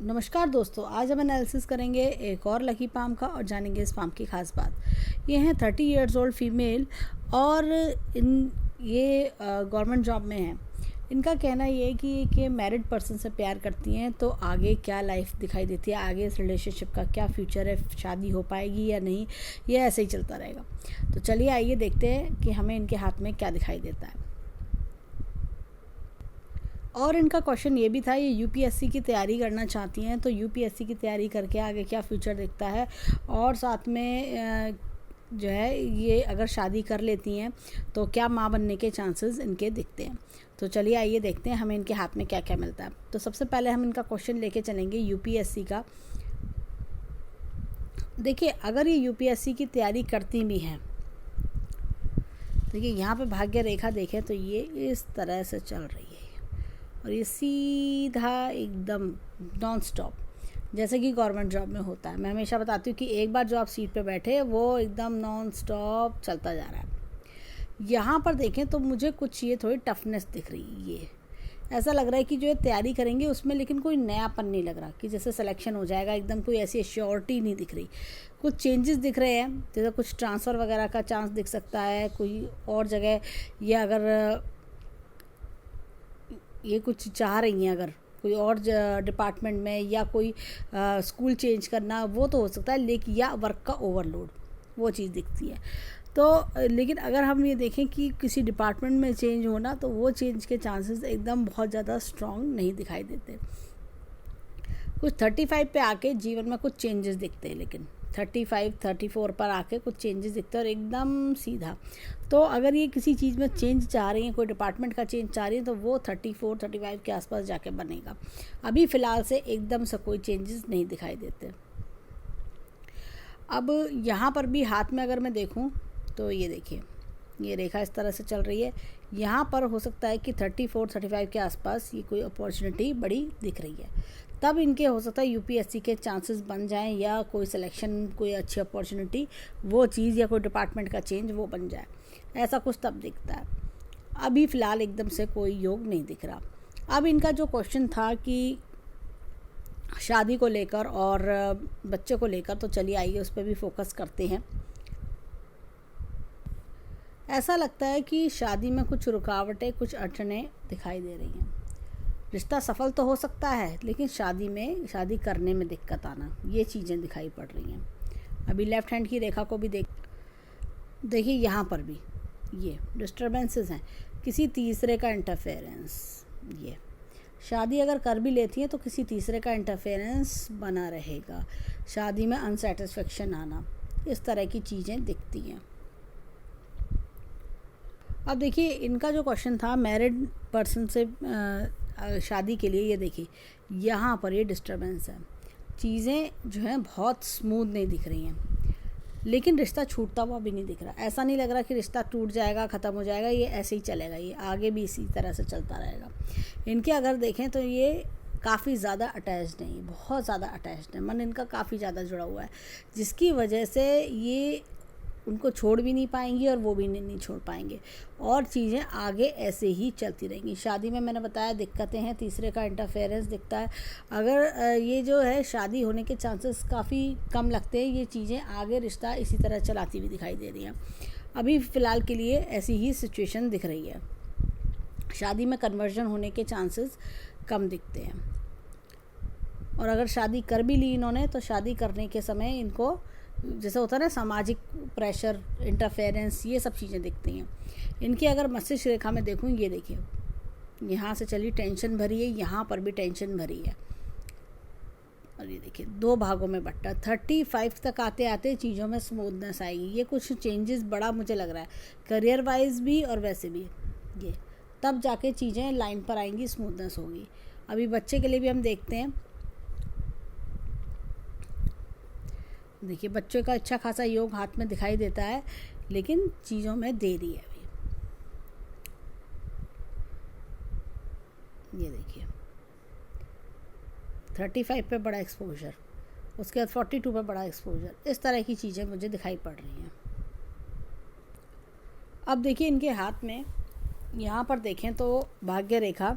नमस्कार दोस्तों, आज हम एनालिसिस करेंगे एक और लकी पाम का और जानेंगे इस पाम की खास बात। ये हैं 30 ईयर्स ओल्ड फीमेल और ये गवर्नमेंट जॉब में हैं। इनका कहना ये है कि मैरिड पर्सन से प्यार करती हैं तो आगे क्या लाइफ दिखाई देती है, आगे इस रिलेशनशिप का क्या फ्यूचर है, शादी हो पाएगी या नहीं, ये ऐसे ही चलता रहेगा। तो चलिए आइए देखते हैं कि हमें इनके हाथ में क्या दिखाई देता है। और इनका क्वेश्चन ये भी था, ये यूपीएससी की तैयारी करना चाहती हैं तो यूपीएससी की तैयारी करके आगे क्या फ्यूचर दिखता है, और साथ में जो है ये अगर शादी कर लेती हैं तो क्या माँ बनने के चांसेस इनके दिखते हैं। तो चलिए आइए देखते हैं हमें इनके हाथ में क्या क्या मिलता है। तो सबसे पहले हम इनका क्वेश्चन लेके चलेंगे यूपीएससी का। देखिए, अगर ये यूपीएससी की तैयारी करती भी हैं, देखिए यहाँ पे भाग्य रेखा देखें तो ये इस तरह से चल रही है और ये सीधा एकदम नॉन स्टॉप, जैसे कि गवर्नमेंट जॉब में होता है। मैं हमेशा बताती हूँ कि एक बार जो आप सीट पे बैठे वो एकदम नॉन स्टॉप चलता जा रहा है। यहाँ पर देखें तो मुझे कुछ ये थोड़ी टफनेस दिख रही है। ये ऐसा लग रहा है कि जो ये तैयारी करेंगे उसमें लेकिन कोई नयापन नहीं लग रहा कि जैसे सिलेक्शन हो जाएगा, एकदम कोई ऐसी एश्योरिटी नहीं दिख रही। कुछ चेंजेस दिख रहे हैं, जैसे कुछ ट्रांसफ़र वगैरह का चांस दिख सकता है कोई और जगह, या अगर ये कुछ चाह रही हैं अगर कोई और डिपार्टमेंट में, या कोई स्कूल चेंज करना, वो तो हो सकता है, लेकिन या वर्क का ओवरलोड, वो चीज़ दिखती है। तो लेकिन अगर हम ये देखें कि किसी डिपार्टमेंट में चेंज होना, तो वो चेंज के चांसेस एकदम बहुत ज़्यादा स्ट्रॉन्ग नहीं दिखाई देते। कुछ 35 पे आके जीवन में कुछ चेंजेस दिखते हैं, लेकिन 35 34 पर आके कुछ चेंजेस दिखते हैं और एकदम सीधा। तो अगर ये किसी चीज़ में चेंज चाह रही हैं, कोई डिपार्टमेंट का चेंज चाह रही हैं, तो वो 34 35 के आसपास जाके बनेगा। अभी फ़िलहाल से एकदम से कोई चेंजेस नहीं दिखाई देते। अब यहाँ पर भी हाथ में अगर मैं देखूँ तो ये देखिए, ये रेखा इस तरह से चल रही है। यहाँ पर हो सकता है कि 34 35 के आसपास ये कोई अपॉर्चुनिटी बड़ी दिख रही है, तब इनके हो सकता है यूपीएससी के चांसेस बन जाएं, या कोई सिलेक्शन, कोई अच्छी अपॉर्चुनिटी, वो चीज़, या कोई डिपार्टमेंट का चेंज वो बन जाए, ऐसा कुछ तब दिखता है। अभी फ़िलहाल एकदम से कोई योग नहीं दिख रहा। अब इनका जो क्वेश्चन था कि शादी को लेकर और बच्चे को लेकर, तो चलिए आइए उस पर भी फोकस करते हैं। ऐसा लगता है कि शादी में कुछ रुकावटें, कुछ अड़चनें दिखाई दे रही हैं। रिश्ता सफल तो हो सकता है, लेकिन शादी करने में दिक्कत आना, ये चीज़ें दिखाई पड़ रही हैं। अभी लेफ़्ट हैंड की रेखा को भी देखिए, यहाँ पर भी ये डिस्टर्बेंसेस हैं, किसी तीसरे का इंटरफेरेंस। ये शादी अगर कर भी लेती हैं तो किसी तीसरे का इंटरफेरेंस बना रहेगा, शादी में अनसेटिस्फेक्शन आना, इस तरह की चीज़ें दिखती हैं। अब देखिए, इनका जो क्वेश्चन था मैरिड पर्सन से शादी के लिए, ये देखिए यहाँ पर ये डिस्टर्बेंस है, चीज़ें जो हैं बहुत स्मूथ नहीं दिख रही हैं, लेकिन रिश्ता छूटता हुआ भी नहीं दिख रहा। ऐसा नहीं लग रहा कि रिश्ता टूट जाएगा, ख़त्म हो जाएगा, ये ऐसे ही चलेगा, ये आगे भी इसी तरह से चलता रहेगा। इनके अगर देखें तो ये काफ़ी ज़्यादा अटैच्ड हैं, बहुत ज़्यादा अटैच्ड है, मन इनका काफ़ी ज़्यादा जुड़ा हुआ है, जिसकी वजह से ये उनको छोड़ भी नहीं पाएंगी और वो भी नहीं छोड़ पाएंगे, और चीज़ें आगे ऐसे ही चलती रहेंगी। शादी में मैंने बताया दिक्कतें हैं, तीसरे का इंटरफेरेंस दिखता है। अगर ये जो है शादी होने के चांसेस काफ़ी कम लगते हैं, ये चीज़ें आगे रिश्ता इसी तरह चलाती हुई दिखाई दे रही हैं। अभी फ़िलहाल के लिए ऐसी ही सिचुएशन दिख रही है, शादी में कन्वर्जन होने के चांसेस कम दिखते हैं। और अगर शादी कर भी ली इन्होंने, तो शादी करने के समय इनको जैसे होता है ना, सामाजिक प्रेशर, इंटरफेरेंस, ये सब चीज़ें दिखती हैं। इनकी अगर मस्तिष्क रेखा में देखूँ, ये देखिए यहाँ से चली टेंशन भरी है, यहाँ पर भी टेंशन भरी है, और ये देखिए दो भागों में बट्टा। 35 तक आते आते चीज़ों में स्मूथनेस आएगी, ये कुछ चेंजेस बड़ा मुझे लग रहा है, करियर वाइज भी और वैसे भी, ये तब जाके चीज़ें लाइन पर आएंगी, स्मूथनेस होगी। अभी बच्चे के लिए भी हम देखते हैं, देखिए बच्चों का अच्छा खासा योग हाथ में दिखाई देता है, लेकिन चीज़ों में देरी है अभी। ये देखिए 35 पे बड़ा एक्सपोजर, उसके बाद 42 पे बड़ा एक्सपोजर, इस तरह की चीज़ें मुझे दिखाई पड़ रही हैं। अब देखिए इनके हाथ में यहाँ पर देखें तो भाग्य रेखा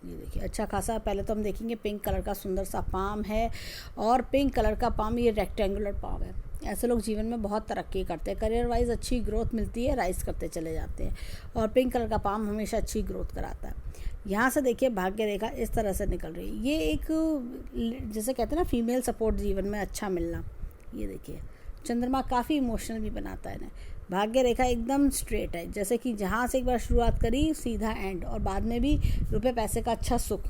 ये देखिए अच्छा खासा, पहले तो हम देखेंगे पिंक कलर का सुंदर सा पाम है, और पिंक कलर का पाम ये रेक्टेंगुलर पाम है। ऐसे लोग जीवन में बहुत तरक्की करते हैं, करियर वाइज अच्छी ग्रोथ मिलती है, राइज करते चले जाते हैं, और पिंक कलर का पाम हमेशा अच्छी ग्रोथ कराता है। यहाँ से देखिए भाग्य रेखा इस तरह से निकल रही है, ये एक जैसे कहते हैं ना फीमेल सपोर्ट जीवन में अच्छा मिलना। ये देखिए चंद्रमा काफ़ी इमोशनल भी बनाता है ना। भाग्य रेखा एकदम स्ट्रेट है, जैसे कि जहाँ से एक बार शुरुआत करी सीधा एंड, और बाद में भी रुपए पैसे का अच्छा सुख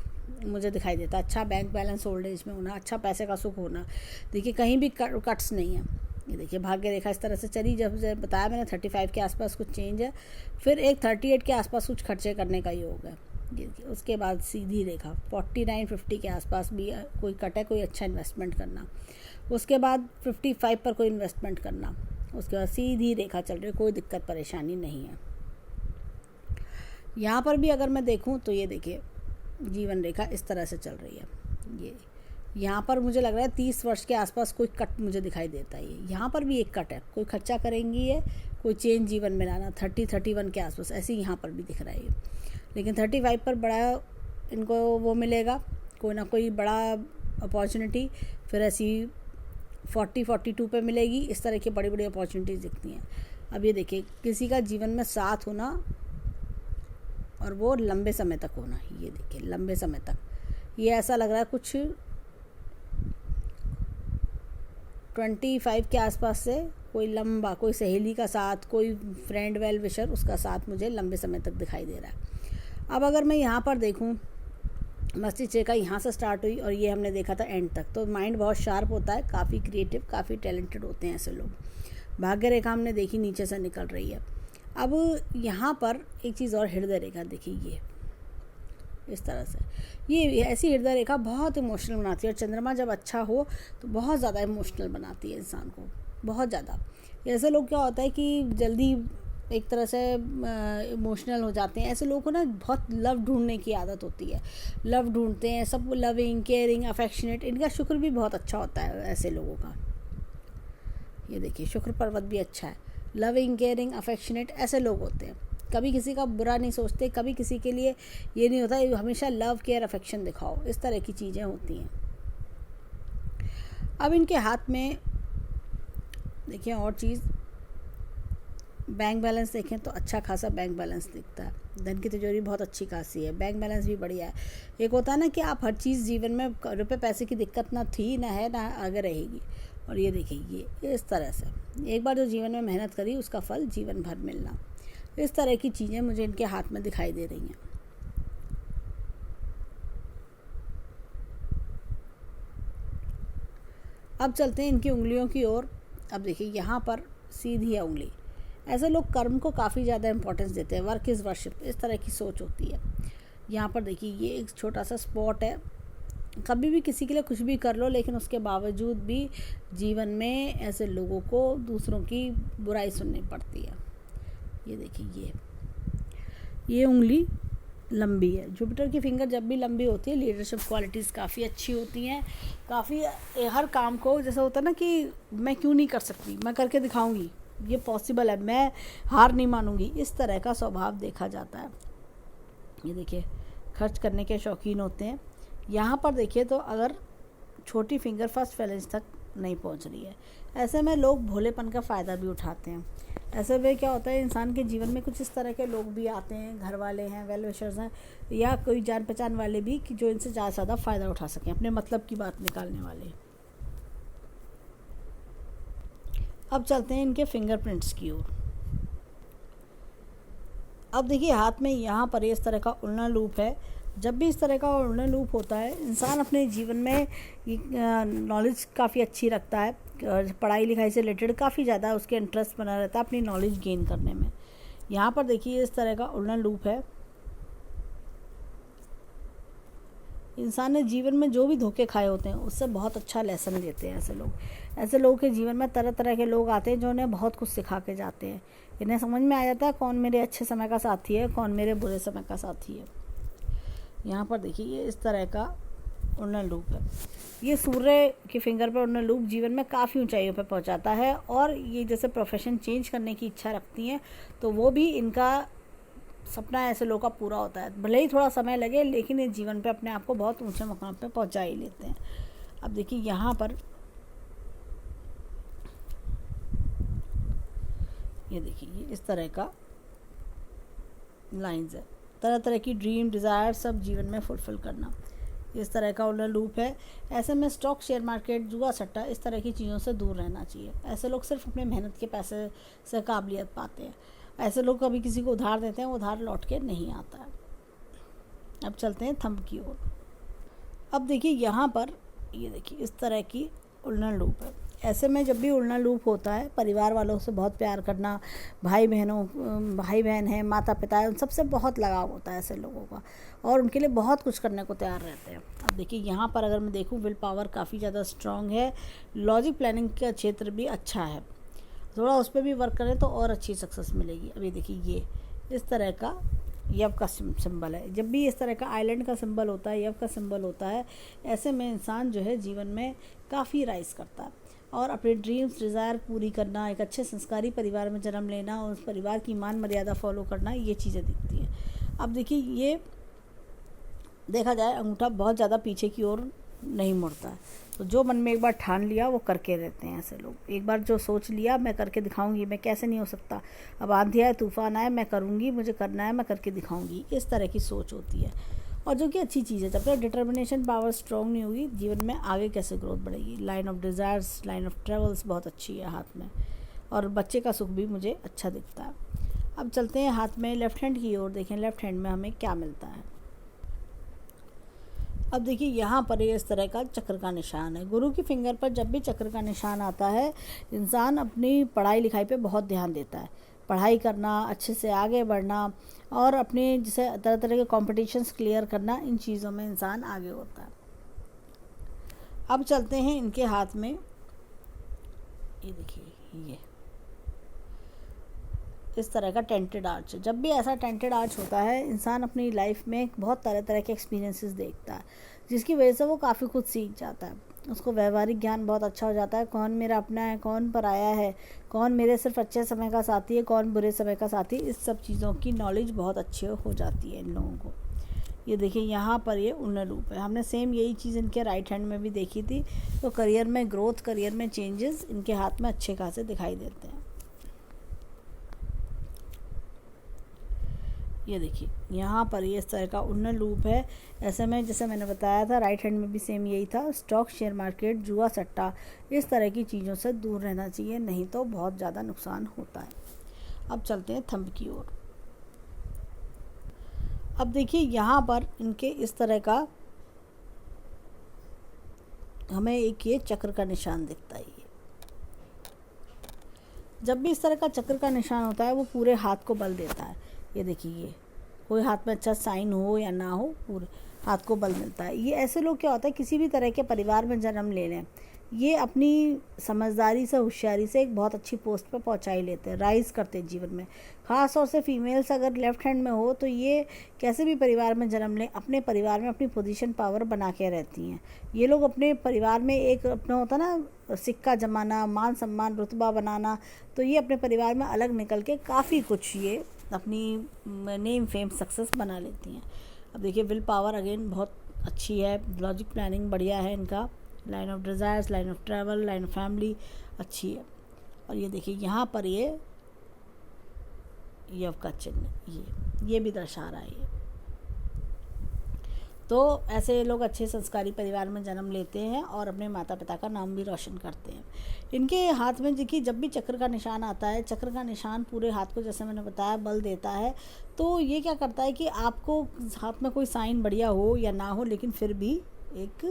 मुझे दिखाई देता है, अच्छा बैंक बैलेंस ओल्ड एज में होना, अच्छा पैसे का सुख होना। देखिए कहीं भी कट्स नहीं है। ये देखिए भाग्य रेखा इस तरह से चली, जब बताया मैंने 35 के आसपास कुछ चेंज है, फिर एक 38 के आसपास कुछ खर्चे करने का योग है। उसके बाद सीधी रेखा 49-50 के आसपास भी कोई कट है, कोई अच्छा इन्वेस्टमेंट करना। उसके बाद 55 पर कोई इन्वेस्टमेंट करना। उसके बाद सीधी रेखा चल रही है, कोई दिक्कत परेशानी नहीं है। यहाँ पर भी अगर मैं देखूँ तो ये देखिए जीवन रेखा इस तरह से चल रही है। ये यहाँ पर मुझे लग रहा है 30 वर्ष के आसपास कोई कट मुझे दिखाई देता है। यहाँ पर भी एक कट है, कोई खर्चा करेंगी है, कोई चेंज जीवन में लाना, 30-31 के आसपास ऐसे यहाँ पर भी दिख रहा है। लेकिन 35 पर बड़ा इनको वो मिलेगा, कोई ना कोई बड़ा अपॉर्चुनिटी, फिर ऐसी 40-42 पे मिलेगी। इस तरह की बड़ी बड़ी अपॉर्चुनिटीज़ दिखती हैं। अब ये देखिए किसी का जीवन में साथ होना, और वो लंबे समय तक होना। ये देखिए लंबे समय तक, ये ऐसा लग रहा है कुछ 25 के आसपास से कोई लंबा, कोई सहेली का साथ, कोई फ्रेंड वेल विशर, उसका साथ मुझे लंबे समय तक दिखाई दे रहा है। अब अगर मैं यहाँ पर देखूँ, मस्तिष्क रेखा यहाँ से स्टार्ट हुई और ये हमने देखा था एंड तक, तो माइंड बहुत शार्प होता है, काफ़ी क्रिएटिव, काफ़ी टैलेंटेड होते हैं ऐसे लोग। भाग्य रेखा हमने देखी नीचे से निकल रही है। अब यहाँ पर एक चीज़ और, हृदय रेखा देखिए, ये इस तरह से, ये ऐसी हृदय रेखा बहुत इमोशनल बनाती है, और चंद्रमा जब अच्छा हो तो बहुत ज़्यादा इमोशनल बनाती है इंसान को, बहुत ज़्यादा। ऐसे लोग क्या होता है कि जल्दी एक तरह से इमोशनल हो जाते हैं। ऐसे लोगों को ना बहुत लव ढूंढने की आदत होती है, लव ढूंढते हैं, सब लविंग, केयरिंग, अफेक्शनेट, इनका शुक्र भी बहुत अच्छा होता है ऐसे लोगों का। ये देखिए शुक्र पर्वत भी अच्छा है, लविंग, केयरिंग, अफेक्शनेट ऐसे लोग होते हैं, कभी किसी का बुरा नहीं सोचते, कभी किसी के लिए ये नहीं होता, हमेशा लव, केयर, अफेक्शन दिखाओ, इस तरह की चीज़ें होती हैं। अब इनके हाथ में देखिए और चीज़, बैंक बैलेंस देखें तो अच्छा खासा बैंक बैलेंस दिखता है, धन की तिजोरी बहुत अच्छी खासी है, बैंक बैलेंस भी बढ़िया है। एक होता है ना कि आप हर चीज़ जीवन में, रुपए पैसे की दिक्कत ना थी, ना है, ना आगे रहेगी, और ये देखिए ये इस तरह से एक बार जो जीवन में मेहनत करी उसका फल जीवन भर मिलना, इस तरह की चीज़ें मुझे इनके हाथ में दिखाई दे रही हैं। अब चलते हैं इनकी उंगलियों की ओर। अब देखिए यहाँ पर सीधी है उंगली, ऐसे लोग कर्म को काफ़ी ज़्यादा इंपॉर्टेंस देते हैं, वर्क इज़ वर्शिप, इस तरह की सोच होती है। यहाँ पर देखिए ये एक छोटा सा स्पॉट है, कभी भी किसी के लिए कुछ भी कर लो, लेकिन उसके बावजूद भी जीवन में ऐसे लोगों को दूसरों की बुराई सुननी पड़ती है। ये देखिए ये उंगली लंबी है, जुपिटर की फिंगर जब भी लंबी होती है, लीडरशिप क्वालिटीज़ काफ़ी अच्छी होती हैं, काफ़ी हर काम को, जैसा होता है ना कि मैं क्यों नहीं कर सकती, मैं करके दिखाऊंगी, ये पॉसिबल है, मैं हार नहीं मानूंगी, इस तरह का स्वभाव देखा जाता है। ये देखिए खर्च करने के शौकीन होते हैं। यहाँ पर देखिए तो अगर छोटी फिंगर फर्स्ट फैलेंज तक नहीं पहुँच रही है, ऐसे में लोग भोलेपन का फ़ायदा भी उठाते हैं। ऐसे में क्या होता है, इंसान के जीवन में कुछ इस तरह के लोग भी आते हैं, घर वाले हैं, वेल विशर्स हैं, या कोई जान पहचान वाले भी, कि जो इनसे ज़्यादा से ज़्यादा फ़ायदा उठा सकें, अपने मतलब की बात निकालने वाले। अब चलते हैं इनके फिंगरप्रिंट्स की ओर। अब देखिए हाथ में यहाँ पर इस तरह का उल्ना लूप है। जब भी इस तरह का उल्ना लूप होता है, इंसान अपने जीवन में नॉलेज काफ़ी अच्छी रखता है, पढ़ाई लिखाई से रिलेटेड काफ़ी ज़्यादा उसके इंटरेस्ट बना रहता है अपनी नॉलेज गेन करने में। यहाँ पर देखिए इस तरह का उल्ना लूप है। इंसान ने जीवन में जो भी धोखे खाए होते हैं उससे बहुत अच्छा लेसन लेते हैं ऐसे लोग। ऐसे लोगों के जीवन में तरह तरह के लोग आते हैं जो उन्हें बहुत कुछ सिखा के जाते हैं। इन्हें समझ में आ जाता है कौन मेरे अच्छे समय का साथी है, कौन मेरे बुरे समय का साथी है। यहाँ पर देखिए ये इस तरह का उन्नत लूप है। ये सूर्य के फिंगर पर उन्नत लूप जीवन में काफ़ी ऊंचाइयों पर पहुँचाता है, और ये जैसे प्रोफेशन चेंज करने की इच्छा रखती हैं तो वो भी इनका सपना ऐसे लोगों का पूरा होता है, भले ही थोड़ा समय लगे, लेकिन ये जीवन पे अपने आप को बहुत ऊंचे मकाम पे पहुंचा ही लेते हैं। अब देखिए यहाँ पर ये देखिए, ये इस तरह का लाइंस है, तरह तरह की ड्रीम डिज़ायर सब जीवन में फुलफ़िल करना, इस तरह का उलट लूप है। ऐसे में स्टॉक, शेयर मार्केट, जुआ सट्टा, इस तरह की चीज़ों से दूर रहना चाहिए। ऐसे लोग सिर्फ अपने मेहनत के पैसे से काबिलियत पाते हैं। ऐसे लोग कभी किसी को उधार देते हैं, वो उधार लौट के नहीं आता है। अब चलते हैं थंब की ओर। अब देखिए यहाँ पर ये देखिए इस तरह की उलट लूप है। ऐसे में जब भी उलट लूप होता है, परिवार वालों से बहुत प्यार करना, भाई बहन है, माता पिता है, उन सबसे बहुत लगाव होता है ऐसे लोगों का, और उनके लिए बहुत कुछ करने को तैयार रहते हैं। अब देखिए यहाँ पर अगर मैं देखूँ, विल पावर काफ़ी ज़्यादा स्ट्रांग है, लॉजिक प्लानिंग का क्षेत्र भी अच्छा है, थोड़ा उस पर भी वर्क करें तो और अच्छी सक्सेस मिलेगी। अब ये देखिए, ये इस तरह का यव का सिंबल है। जब भी इस तरह का आइलैंड का सिंबल होता है, यव का सिंबल होता है, ऐसे में इंसान जो है जीवन में काफ़ी राइज करता है, और अपने ड्रीम्स डिज़ायर पूरी करना, एक अच्छे संस्कारी परिवार में जन्म लेना और उस परिवार की मान मर्यादा फॉलो करना, ये चीज़ें दिखती हैं। अब देखिए, ये देखा जाए अंगूठा बहुत ज़्यादा पीछे की ओर नहीं मुड़ता है, तो जो मन में एक बार ठान लिया वो करके रहते हैं ऐसे लोग। एक बार जो सोच लिया मैं करके दिखाऊंगी, मैं कैसे नहीं हो सकता, अब आंधी आए तूफान आए मैं करूंगी, मुझे करना है, मैं करके दिखाऊंगी, इस तरह की सोच होती है, और जो कि अच्छी चीज़ है। जब तक डिटर्मिनेशन पावर स्ट्रॉन्ग नहीं होगी, जीवन में आगे कैसे ग्रोथ बढ़ेगी। Line of desires, line of travels बहुत अच्छी है हाथ में, और बच्चे का सुख भी मुझे अच्छा दिखता है। अब चलते हैं हाथ में लेफ्ट हैंड की ओर, देखें लेफ्ट हैंड में हमें क्या मिलता है। अब देखिए यहाँ पर ये इस तरह का चक्र का निशान है। गुरु की फिंगर पर जब भी चक्र का निशान आता है, इंसान अपनी पढ़ाई लिखाई पे बहुत ध्यान देता है, पढ़ाई करना, अच्छे से आगे बढ़ना, और अपने जैसे तरह तरह के कॉम्पिटिशन्स क्लियर करना, इन चीज़ों में इंसान आगे होता है। अब चलते हैं इनके हाथ में, ये देखिए ये इस तरह का टेंटेड आर्च। जब भी ऐसा टेंटेड आर्च होता है, इंसान अपनी लाइफ में बहुत तरह तरह के एक्सपीरियंसेस देखता है, जिसकी वजह से वो काफ़ी कुछ सीख जाता है, उसको व्यवहारिक ज्ञान बहुत अच्छा हो जाता है, कौन मेरा अपना है, कौन पराया है, कौन मेरे सिर्फ अच्छे समय का साथी है, कौन बुरे समय का साथी, इस सब चीज़ों की नॉलेज बहुत अच्छी हो जाती है इन लोगों को। ये देखिए यहाँ पर ये उलट लूप है। हमने सेम यही चीज़ इनके राइट हैंड में भी देखी थी। तो करियर में ग्रोथ, करियर में चेंजेस इनके हाथ में अच्छे खासे दिखाई देते हैं। ये देखिए यहाँ पर ये इस तरह का उलट लूप है। ऐसे में जैसे मैंने बताया था, राइट हैंड में भी सेम यही था। स्टॉक, शेयर मार्केट, जुआ सट्टा, इस तरह की चीज़ों से दूर रहना चाहिए, नहीं तो बहुत ज़्यादा नुकसान होता है। अब चलते हैं थंब की ओर। अब देखिए यहाँ पर इनके इस तरह का हमें एक ये चक्र का निशान दिखता है। जब भी इस तरह का चक्र का निशान होता है, वो पूरे हाथ को बल देता है। ये देखिए, ये कोई हाथ में अच्छा साइन हो या ना हो, पूरे हाथ को बल मिलता है। ये ऐसे लोग क्या होता है, किसी भी तरह के परिवार में जन्म ले लें, ये अपनी समझदारी से, होशियारी से एक बहुत अच्छी पोस्ट पर पहुंचा ही लेते हैं, राइज करते हैं जीवन में। ख़ास तौर से फीमेल्स अगर लेफ्ट हैंड में हो, तो ये कैसे भी परिवार में जन्म लें, अपने परिवार में अपनी पोजीशन पावर बना के रहती हैं। ये लोग अपने परिवार में एक अपना होता ना सिक्का जमाना, मान सम्मान, रुतबा बनाना, तो ये अपने परिवार में अलग निकल के काफ़ी कुछ ये अपनी नेम फेम सक्सेस बना लेती हैं। अब देखिए विल पावर अगेन बहुत अच्छी है, लॉजिक प्लानिंग बढ़िया है इनका, line of desires, line of travel, line of family अच्छी है। और ये देखिए यहाँ पर ये यव का चिन्ह ये भी दर्शा रहा है ये। तो ऐसे लोग अच्छे संस्कारी परिवार में जन्म लेते हैं और अपने माता पिता का नाम भी रोशन करते हैं। इनके हाथ में देखिए जब भी चक्र का निशान आता है, चक्र का निशान पूरे हाथ को जैसे मैंने बताया बल देता है। तो ये क्या करता है कि आपको हाथ में कोई साइन बढ़िया हो या ना हो, लेकिन फिर भी एक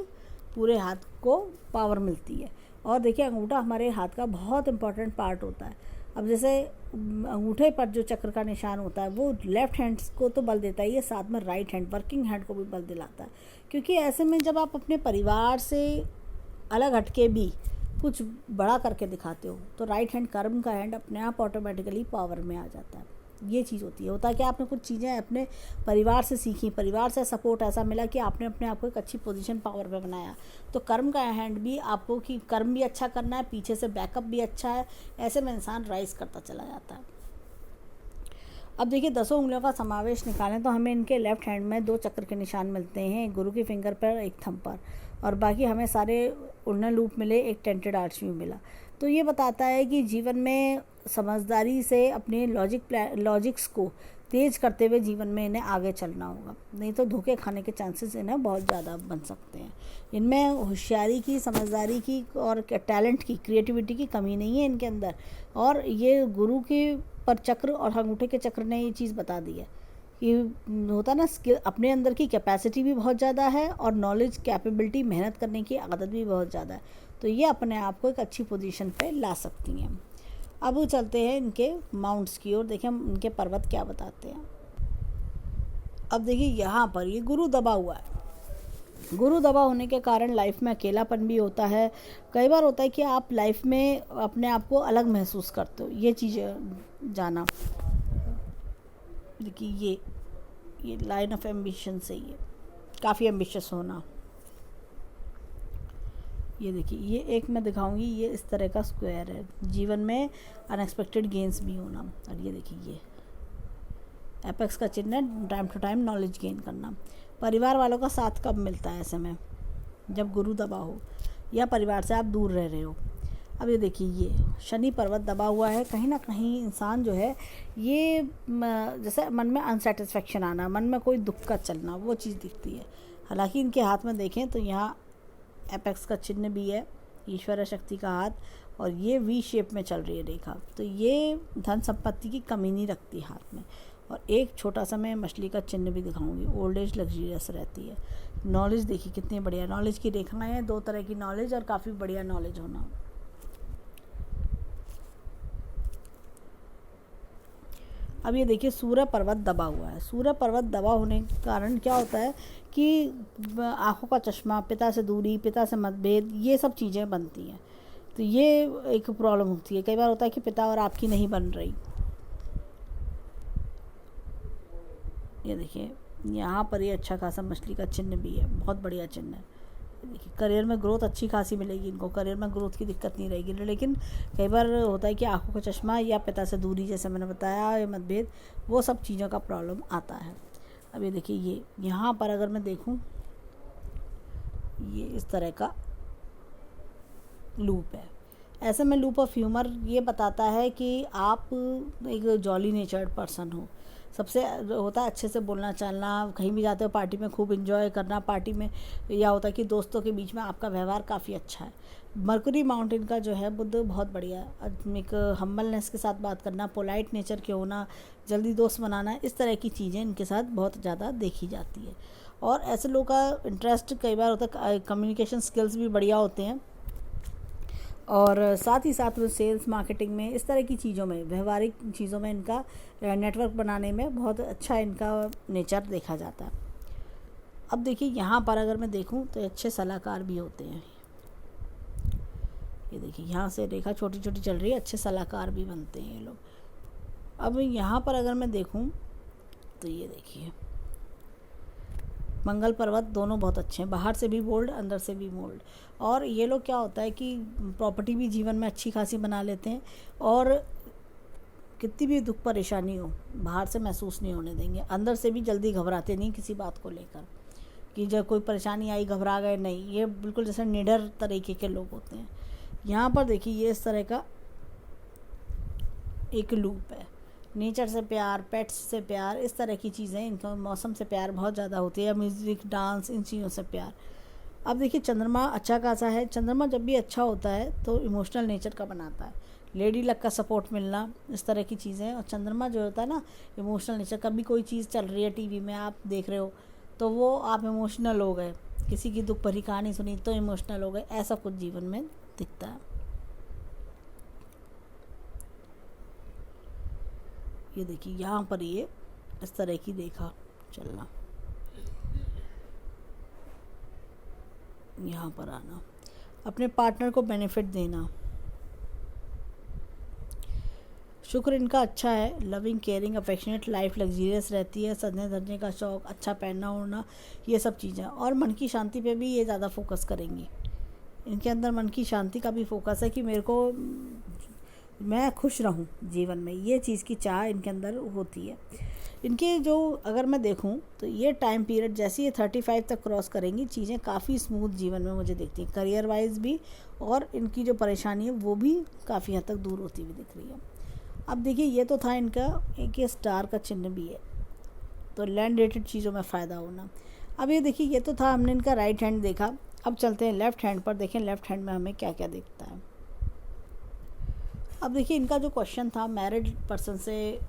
पूरे हाथ को पावर मिलती है। और देखिए अंगूठा हमारे हाथ का बहुत इंपॉर्टेंट पार्ट होता है। अब जैसे अंगूठे पर जो चक्र का निशान होता है वो लेफ़्ट हैंड को तो बल देता ही है, साथ में राइट हैंड, वर्किंग हैंड को भी बल दिलाता है। क्योंकि ऐसे में जब आप अपने परिवार से अलग हटके भी कुछ बड़ा करके दिखाते हो, तो राइट हैंड, कर्म का हैंड, अपने आप ऑटोमेटिकली पावर में आ जाता है। ये चीज़ होती है। होता है कि आपने कुछ चीज़ें अपने परिवार से सीखी, परिवार से सपोर्ट ऐसा मिला कि आपने अपने आप को एक अच्छी पोजीशन पावर पे बनाया। तो कर्म का हैंड भी आपको कि कर्म भी अच्छा करना है, पीछे से बैकअप भी अच्छा है, ऐसे में इंसान राइज करता चला जाता है। अब देखिए 10 उंगलियों का समावेश निकालें तो हमें इनके लेफ्ट हैंड में 2 चक्र के निशान मिलते हैं, एक गुरु की फिंगर पर, एक थंब पर, और बाकी हमें सारे उल्टन लूप मिले, एक टेंटेड आर्च भी मिला। तो ये बताता है कि जीवन में समझदारी से अपने लॉजिक्स को तेज करते हुए जीवन में इन्हें आगे चलना होगा, नहीं तो धोखे खाने के चांसेस इन्हें बहुत ज़्यादा बन सकते हैं। इनमें होशियारी की, समझदारी की और टैलेंट की, क्रिएटिविटी की कमी नहीं है इनके अंदर। और ये गुरु के पर चक्र और अंगूठे के चक्र ने ये चीज़ बता दी है कि होता ना, स्किल, अपने अंदर की कैपेसिटी भी बहुत ज़्यादा है और नॉलेज, कैपेबिलिटी, मेहनत करने की आदत भी बहुत ज़्यादा है। तो ये अपने आप को एक अच्छी पोजीशन पे ला सकती हैं। अब वो चलते हैं इनके माउंट्स की ओर, देखें हम इनके पर्वत क्या बताते हैं। अब देखिए यहाँ पर ये गुरु दबा हुआ है। गुरु दबा होने के कारण लाइफ में अकेलापन भी होता है। कई बार होता है कि आप लाइफ में अपने आप को अलग महसूस करते हो, ये चीज़ें जाना। देखिए ये लाइन ऑफ एम्बिशन से ये काफ़ी एम्बिशियस होना। ये देखिए ये एक मैं दिखाऊंगी, ये इस तरह का स्क्वायर है, जीवन में अनएक्सपेक्टेड गेंस भी होना। और ये देखिए ये एपेक्स का चिन्ह है, time to time knowledge gain करना। परिवार वालों का साथ कब मिलता है ऐसे में, जब गुरु दबा हो या परिवार से आप दूर रह रहे हो। अब ये देखिए ये शनि पर्वत दबा हुआ है। कहीं ना कहीं इंसान जो है ये जैसे मन में अनसेटिस्फेक्शन आना, मन में कोई दुख का चलना, वो चीज़ दिखती है। हालांकि इनके हाथ में देखें तो यहाँ एपेक्स का चिन्ह भी है, ईश्वर शक्ति का हाथ, और ये वी शेप में चल रही है रेखा। तो ये धन संपत्ति की कमी नहीं रखती हाथ में। और एक छोटा सा मैं मछली का चिन्ह भी दिखाऊंगी, ओल्ड एज लग्जरियस रहती है। नॉलेज देखिए कितनी बढ़िया नॉलेज की रेखाएं हैं, 2 तरह की नॉलेज और काफ़ी बढ़िया नॉलेज होना। अब ये देखिए सूर्य पर्वत दबा हुआ है। सूर्य पर्वत दबा होने के कारण क्या होता है कि आंखों का चश्मा, पिता से दूरी, पिता से मतभेद, ये सब चीज़ें बनती हैं। तो ये एक प्रॉब्लम होती है। कई बार होता है कि पिता और आपकी नहीं बन रही। ये देखिए यहाँ पर ये अच्छा खासा मछली का चिन्ह भी है, बहुत बढ़िया चिन्ह है। देखिए करियर में ग्रोथ अच्छी खासी मिलेगी इनको, करियर में ग्रोथ की दिक्कत नहीं रहेगी। लेकिन कई बार होता है कि आंखों का चश्मा या पिता से दूरी, जैसे मैंने बताया, या मतभेद, वो सब चीज़ों का प्रॉब्लम आता है। अब ये देखिए ये यहाँ पर अगर मैं देखूँ, ये इस तरह का लूप है। ऐसे में लूप ऑफ ह्यूमर ये बताता है कि आप एक जॉली नेचर्ड पर्सन हो। सबसे होता है अच्छे से बोलना चालना, कहीं भी जाते हो पार्टी में खूब एंजॉय करना, पार्टी में या होता है कि दोस्तों के बीच में आपका व्यवहार काफ़ी अच्छा है। मरकुरी माउंटेन का जो है बुद्ध बहुत बढ़िया है। एक हम्बलनेस के साथ बात करना, पोलाइट नेचर के होना, जल्दी दोस्त बनाना, इस तरह की चीज़ें इनके साथ बहुत ज़्यादा देखी जाती है। और ऐसे लोगों का इंटरेस्ट कई बार होता है, कम्युनिकेशन स्किल्स भी बढ़िया होते हैं, और साथ ही साथ में सेल्स, मार्केटिंग में, इस तरह की चीज़ों में, व्यवहारिक चीज़ों में इनका नेटवर्क बनाने में बहुत अच्छा इनका नेचर देखा जाता है। अब देखिए यहाँ पर अगर मैं देखूँ तो अच्छे सलाहकार भी होते हैं। ये देखिए यहाँ से रेखा छोटी छोटी चल रही है, अच्छे सलाहकार भी बनते हैं ये लोग। अब यहाँ पर अगर मैं देखूँ तो ये देखिए मंगल पर्वत, दोनों बहुत अच्छे हैं, बाहर से भी बोल्ड, अंदर से भी बोल्ड। और ये लोग क्या होता है कि प्रॉपर्टी भी जीवन में अच्छी खासी बना लेते हैं, और कितनी भी दुख परेशानी हो बाहर से महसूस नहीं होने देंगे, अंदर से भी जल्दी घबराते नहीं किसी बात को लेकर कि जब कोई परेशानी आई घबरा गए, नहीं, ये बिल्कुल जैसे निडर तरीके के लोग होते हैं। यहाँ पर देखिए ये इस तरह का एक लूप है, नेचर से प्यार, पेट्स से प्यार, इस तरह की चीज़ें, इनको मौसम से प्यार बहुत ज़्यादा होती है, म्यूज़िक, डांस, इन चीज़ों से प्यार। अब देखिए चंद्रमा अच्छा खासा है। चंद्रमा जब भी अच्छा होता है तो इमोशनल नेचर का बनाता है, लेडी लक का सपोर्ट मिलना, इस तरह की चीज़ें। और चंद्रमा जो होता है ना, इमोशनल नेचर, कभी कोई चीज़ चल रही है टीवी में आप देख रहे हो तो वो आप इमोशनल हो गए, किसी की दुख भरी कहानी सुनी तो इमोशनल हो गए, ऐसा कुछ जीवन में दिखता है। ये देखिए यहाँ पर ये इस तरह की देखा चलना, यहाँ पर आना, अपने पार्टनर को बेनिफिट देना। शुक्र इनका अच्छा है, loving, caring, affectionate, life luxurious रहती है, सजने धजने का शौक, अच्छा पहनना ओढ़ना, ये सब चीज़ें। और मन की शांति पे भी ये ज़्यादा फोकस करेंगी। इनके अंदर मन की शांति का भी फोकस है कि मेरे को मैं खुश रहूं जीवन में, ये चीज़ की चाह इनके अंदर होती है। इनके जो अगर मैं देखूं तो ये टाइम पीरियड जैसे ये 35 तक क्रॉस करेंगी, चीज़ें काफ़ी स्मूथ जीवन में मुझे दिखती हैं, करियर वाइज भी, और इनकी जो परेशानी है वो भी काफ़ी हद तक दूर होती हुई दिख रही है। अब देखिए ये तो था इनका, एक ये स्टार का चिन्ह भी है, तो लैंड रिलेटेड चीज़ों में फ़ायदा होना। अब ये देखिए ये तो था, हमने इनका राइट हैंड देखा। अब चलते हैं लेफ़्ट हैंड पर, देखें लेफ़्ट हैंड में हमें क्या क्या दिखता है। अब देखिए इनका जो क्वेश्चन था मैरिड पर्सन से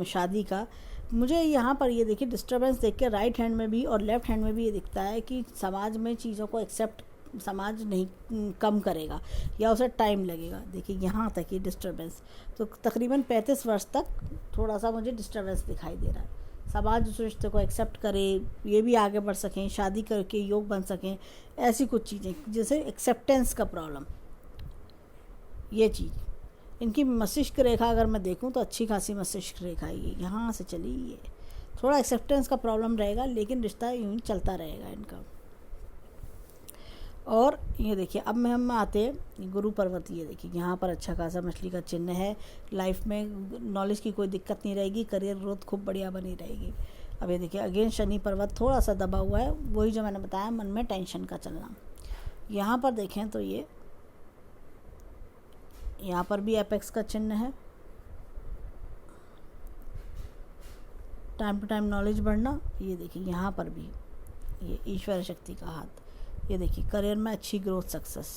शादी का, मुझे यहाँ पर ये देखिए डिस्टर्बेंस देख के राइट हैंड में भी और लेफ़्ट हैंड में भी ये दिखता है कि समाज में चीज़ों को एक्सेप्ट समाज नहीं कम करेगा या उसे टाइम लगेगा। देखिए यहाँ तक ये डिस्टर्बेंस, तो तकरीबन 35 वर्ष तक थोड़ा सा मुझे डिस्टर्बेंस दिखाई दे रहा है। समाज उस रिश्ते को एक्सेप्ट करे, ये भी आगे बढ़ सकें, शादी करके योग बन सकें, ऐसी कुछ चीज़ें जैसे एक्सेप्टेंस का प्रॉब्लम, ये चीज़। इनकी मस्तिष्क रेखा अगर मैं देखूं तो अच्छी खासी मस्तिष्क रेखा है, ये यहाँ से चली, ये थोड़ा एक्सेप्टेंस का प्रॉब्लम रहेगा, लेकिन रिश्ता यूँ ही चलता रहेगा इनका। और ये देखिए अब में हम आते हैं गुरु पर्वत, ये देखिए यहाँ पर अच्छा खासा मछली का चिन्ह है। लाइफ में नॉलेज की कोई दिक्कत नहीं रहेगी, करियर ग्रोथ खूब बढ़िया बनी रहेगी। अब ये देखिए अगेन शनि पर्वत थोड़ा सा दबा हुआ है, वही जो मैंने बताया, मन में टेंशन का चलना। यहाँ पर देखें तो ये यहाँ पर भी एपेक्स का चिन्ह है, टाइम टू टाइम नॉलेज बढ़ना। ये देखिए यहाँ पर भी ये ईश्वर शक्ति का हाथ, ये देखिए करियर में अच्छी ग्रोथ, सक्सेस।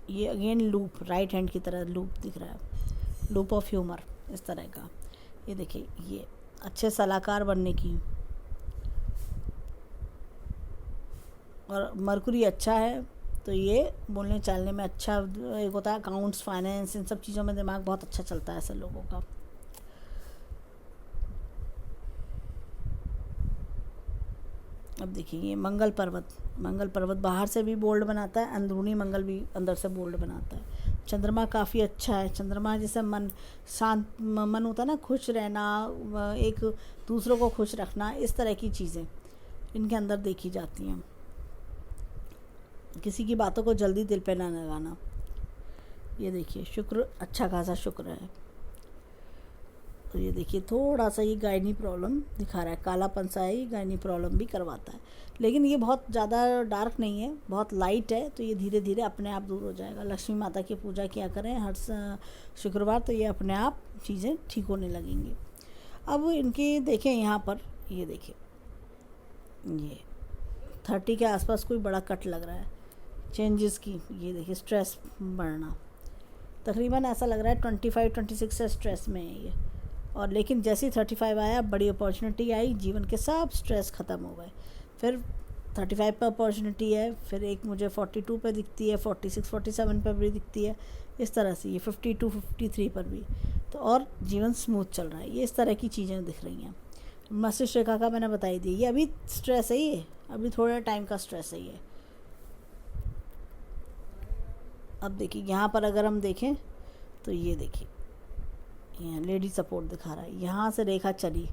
ये अगेन लूप, राइट हैंड की तरह लूप दिख रहा है, लूप ऑफ ह्यूमर इस तरह का। ये देखिए ये अच्छे सलाहकार बनने की, और मरकुरी अच्छा है तो ये बोलने चालने में अच्छा, एक होता है अकाउंट्स, फाइनेंस, इन सब चीज़ों में दिमाग बहुत अच्छा चलता है ऐसे लोगों का। अब देखिए ये मंगल पर्वत, मंगल पर्वत बाहर से भी बोल्ड बनाता है, अंदरूनी मंगल भी अंदर से बोल्ड बनाता है। चंद्रमा काफ़ी अच्छा है, चंद्रमा जैसे मन शांत मन होता है ना, खुश रहना, एक दूसरों को खुश रखना, इस तरह की चीज़ें इनके अंदर देखी जाती हैं। किसी की बातों को जल्दी दिल पे ना लगाना। ये देखिए शुक्र अच्छा खासा शुक्र है, तो ये देखिए थोड़ा सा ये गायनी प्रॉब्लम दिखा रहा है, कालापन सा है, ये गायनी प्रॉब्लम भी करवाता है, लेकिन ये बहुत ज़्यादा डार्क नहीं है, बहुत लाइट है, तो ये धीरे धीरे अपने आप दूर हो जाएगा। लक्ष्मी माता की पूजा किया करें हर शुक्रवार, तो ये अपने आप चीज़ें ठीक होने लगेंगी। अब इनकी देखें यहाँ पर, ये देखिए ये 30 के आसपास कोई बड़ा कट लग रहा है चेंजेस की। ये देखिए स्ट्रेस बढ़ना, तकरीबन ऐसा लग रहा है 25-26 से स्ट्रेस में है ये, और लेकिन जैसे ही 35 आया, बड़ी अपॉर्चुनिटी आई, जीवन के सब स्ट्रेस ख़त्म हो गए। फिर 35 पर अपॉर्चुनिटी है, फिर एक मुझे 42 पे दिखती है, 46-47 पर भी दिखती है, इस तरह से ये 52-53 पर भी, तो और जीवन स्मूथ चल रहा है। ये इस तरह की चीज़ें दिख रही हैं। मस्तिष्क रेखा का मैंने बताई दी, ये अभी स्ट्रेस है, ये अभी थोड़ा टाइम का स्ट्रेस है ये। अब देखिए यहाँ पर अगर हम देखें तो ये देखिए यहाँ लेडी सपोर्ट दिखा रहा है, यहाँ से रेखा चली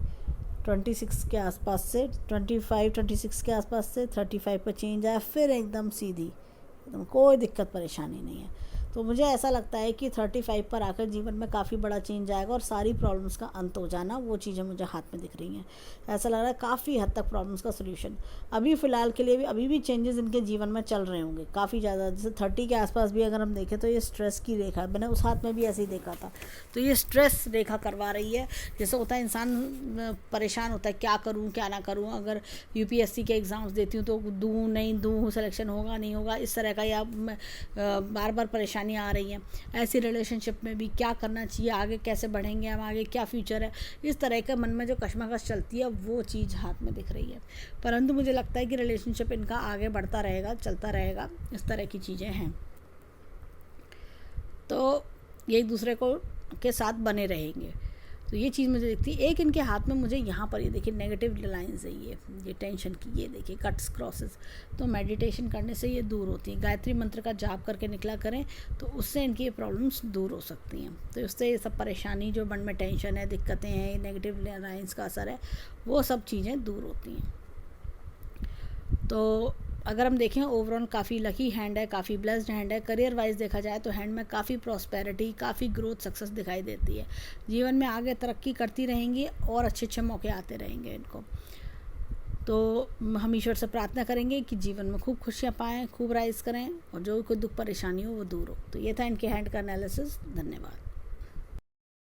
26 के आसपास से, 25-26 के आसपास से 35 पर चेंज आया, फिर एकदम सीधी, एकदम कोई दिक्कत परेशानी नहीं है। तो मुझे ऐसा लगता है कि 35 पर आकर जीवन में काफ़ी बड़ा चेंज आएगा और सारी प्रॉब्लम्स का अंत हो जाना, वो चीज़ें मुझे हाथ में दिख रही हैं। ऐसा लग रहा है काफ़ी हद तक प्रॉब्लम्स का सोल्यूशन अभी फ़िलहाल के लिए भी, अभी भी चेंजेस इनके जीवन में चल रहे होंगे काफ़ी ज़्यादा। जैसे 30 के आसपास भी अगर हम देखें तो ये स्ट्रेस की रेखा, मैंने उस हाथ में भी ऐसे ही देखा था, तो ये स्ट्रेस रेखा करवा रही है। जैसे होता है इंसान परेशान होता है, क्या करूँ क्या ना करूँ, अगर UPSC के एग्ज़ाम्स देती हूँ तो दूँ नहीं दूँ, सिलेक्शन होगा नहीं होगा, इस तरह का, या बार बार परेशानी आ रही हैं। ऐसी रिलेशनशिप में भी क्या करना चाहिए, आगे कैसे बढ़ेंगे हम, आगे क्या फ्यूचर है, इस तरह का मन में जो कश्मकश चलती है वो चीज़ हाथ में दिख रही है। परंतु मुझे लगता है कि रिलेशनशिप इनका आगे बढ़ता रहेगा, चलता रहेगा, इस तरह की चीज़ें हैं, तो ये एक दूसरे को के साथ बने रहेंगे। तो ये चीज़ मुझे दिखती है। एक इनके हाथ में मुझे यहाँ पर ये देखिए नेगेटिव लाइंस है, ये टेंशन की, ये देखिए कट्स क्रॉसेस, तो मेडिटेशन करने से ये दूर होती हैं। गायत्री मंत्र का जाप करके निकला करें तो उससे इनकी ये प्रॉब्लम्स दूर हो सकती हैं। तो उससे ये सब परेशानी, जो मन में टेंशन है, दिक्कतें हैं, नेगेटिव लाइंस का असर है, वो सब चीज़ें दूर होती हैं। तो अगर हम देखें ओवरऑल काफ़ी लकी हैंड है, काफ़ी ब्लेस्ड हैंड है। करियर वाइज देखा जाए तो हैंड में काफ़ी प्रॉस्पेरिटी, काफ़ी ग्रोथ, सक्सेस दिखाई देती है। जीवन में आगे तरक्की करती रहेंगी और अच्छे अच्छे मौके आते रहेंगे इनको। तो हम ईश्वर से प्रार्थना करेंगे कि जीवन में खूब खुशियाँ पाएँ, खूब राइज करें और जो कोई दुख परेशानी हो वो दूर हो। तो ये था इनके हैंड का एनालिसिस। धन्यवाद।